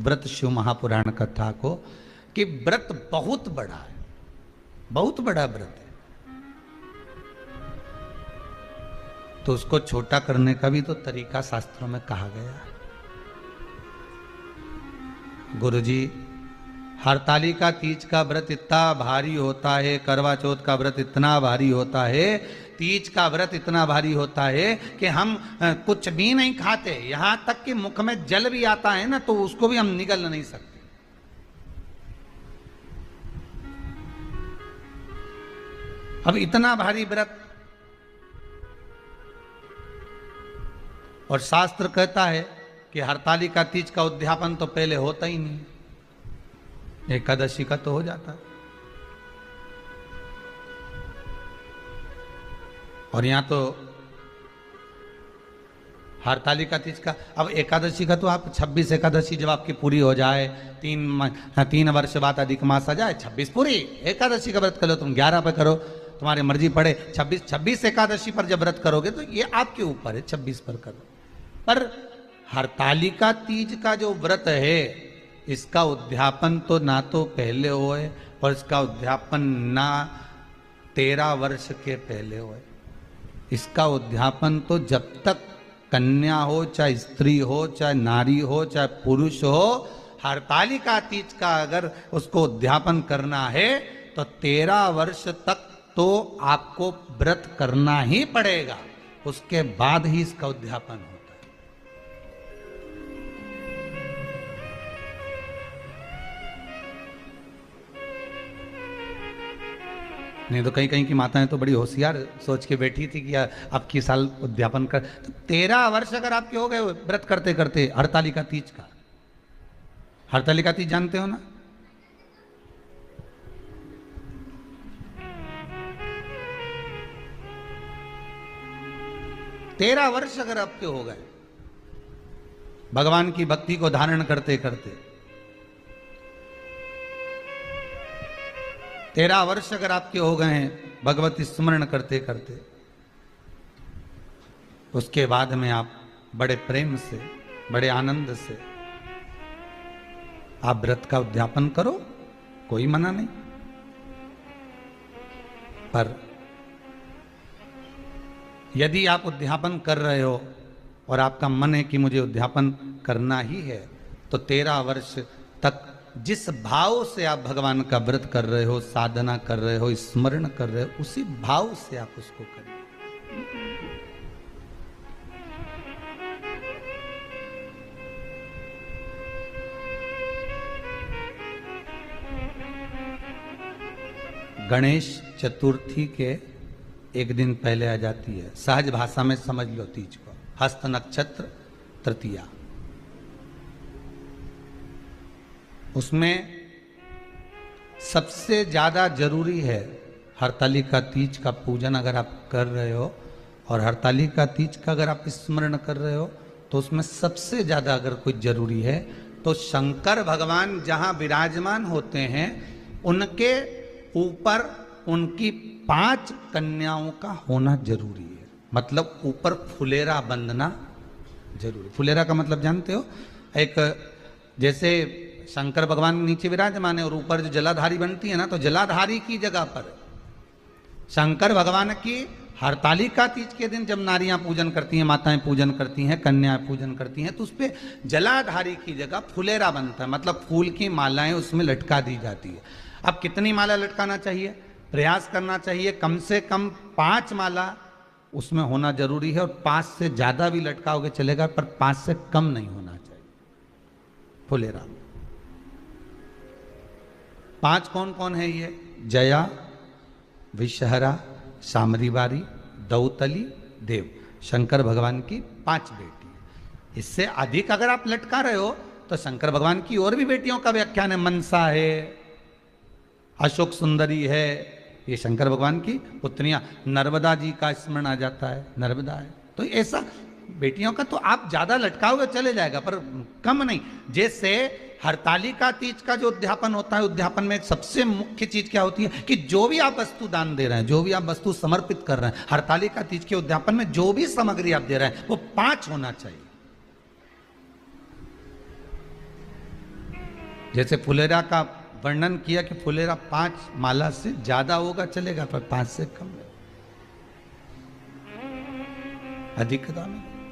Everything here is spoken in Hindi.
व्रत शिव महापुराण कथा को कि व्रत बहुत बड़ा है, बहुत बड़ा व्रत है, तो उसको छोटा करने का भी तो तरीका शास्त्रों में कहा गया है। गुरुजी, हरतालिका तीज का व्रत इतना भारी होता है, करवा चौथ का व्रत इतना भारी होता है, तीज का व्रत इतना भारी होता है कि हम कुछ भी नहीं खाते, यहां तक कि मुख में जल भी आता है ना तो उसको भी हम निगल नहीं सकते। अब इतना भारी व्रत, और शास्त्र कहता है कि हरतालिका तीज का उद्यापन तो पहले होता ही नहीं, एकादशी का तो हो जाता है। और यहां तो हरतालिका तीज का, अब एकादशी का तो आप 26 एकादशी जब आपकी पूरी हो जाए, 3 वर्ष बाद अधिक मास आ जाए, 26 पूरी एकादशी का व्रत कर लो, तुम 11 पे करो, तुम्हारी मर्जी पड़े, 26 एकादशी पर जब व्रत करोगे तो ये आपके ऊपर है, 26 पर करो। पर हरतालिका तीज का जो व्रत है, इसका उद्यापन तो ना तो पहले होए और इसका उद्यापन ना 13 वर्ष के पहले होए। इसका उद्यापन तो जब तक कन्या हो, चाहे स्त्री हो, चाहे नारी हो, चाहे पुरुष हो, हरतालिका तीज का अगर उसको उद्यापन करना है तो 13 वर्ष तक तो आपको व्रत करना ही पड़ेगा, उसके बाद ही इसका उद्यापन होता है। नहीं तो कहीं कहीं की माताएं तो बड़ी होशियार सोच के बैठी थी कि अब की साल उद्यापन कर, तो 13 वर्ष अगर आपके हो गए व्रत करते करते हरतालिका तीज का। हरतालिका तीज जानते हो ना? तेरह वर्ष अगर आपके हो गए भगवान की भक्ति को धारण करते करते, 13 वर्ष अगर आपके हो गए हैं भगवती स्मरण करते करते, उसके बाद में आप बड़े प्रेम से, बड़े आनंद से आप व्रत का उद्यापन करो, कोई मना नहीं। पर यदि आप उद्यापन कर रहे हो और आपका मन है कि मुझे उद्यापन करना ही है, तो 13 वर्ष तक जिस भाव से आप भगवान का व्रत कर रहे हो, साधना कर रहे हो, स्मरण कर रहे हो, उसी भाव से आप उसको करें। गणेश चतुर्थी के एक दिन पहले आ जाती है, सहज भाषा में समझ लो तीज को, हस्त नक्षत्र तृतीया। उसमें सबसे ज्यादा जरूरी है हरतालिका तीज का पूजन अगर आप कर रहे हो, और हरतालिका तीज का अगर आप स्मरण कर रहे हो, तो उसमें सबसे ज्यादा अगर कोई जरूरी है तो शंकर भगवान जहां विराजमान होते हैं उनके ऊपर उनकी 5 कन्याओं का होना जरूरी है। मतलब ऊपर फुलेरा बंधना जरूरी। फुलेरा का मतलब जानते हो? एक जैसे शंकर भगवान नीचे विराजमान है और ऊपर जो जलाधारी बनती है ना, तो जलाधारी की जगह पर शंकर भगवान की हरतालिका तीज के दिन जब नारियां पूजन करती हैं, माताएं पूजन करती हैं, कन्याएं पूजन करती हैं, तो उस पर जलाधारी की जगह फुलेरा बनता है। मतलब फूल की मालाएं उसमें लटका दी जाती है। अब कितनी माला लटकाना चाहिए? प्रयास करना चाहिए कम से कम 5 माला उसमें होना जरूरी है, और 5 से ज्यादा भी लटकाओगे चलेगा, पर 5 से कम नहीं होना चाहिए फुलेरा। 5 कौन कौन है ये? जया, विषहरा, सामरीवारी, दौतली, देव। शंकर भगवान की 5 बेटी। इससे अधिक अगर आप लटका रहे हो तो शंकर भगवान की और भी बेटियों का व्याख्यान है। मनसा है, अशोक सुंदरी है, ये शंकर भगवान की पुत्रियां। नर्मदा जी का स्मरण आ जाता है, नर्मदा है। तो ऐसा बेटियों का तो आप ज्यादा लटकाओगे चले जाएगा, पर कम नहीं। जैसे हरतालिका तीज का जो उद्यापन होता है, उद्यापन में सबसे मुख्य चीज क्या होती है कि जो भी आप वस्तु दान दे रहे हैं, जो भी आप वस्तु समर्पित कर रहे हैं, हरतालिका तीज के उद्यापन में जो भी सामग्री आप दे रहे हैं वो 5 होना चाहिए। जैसे फुलेरा का वर्णन किया कि फुलेरा 5 माला से ज्यादा होगा चलेगा, पर 5 से कम है, अधिक दाम है।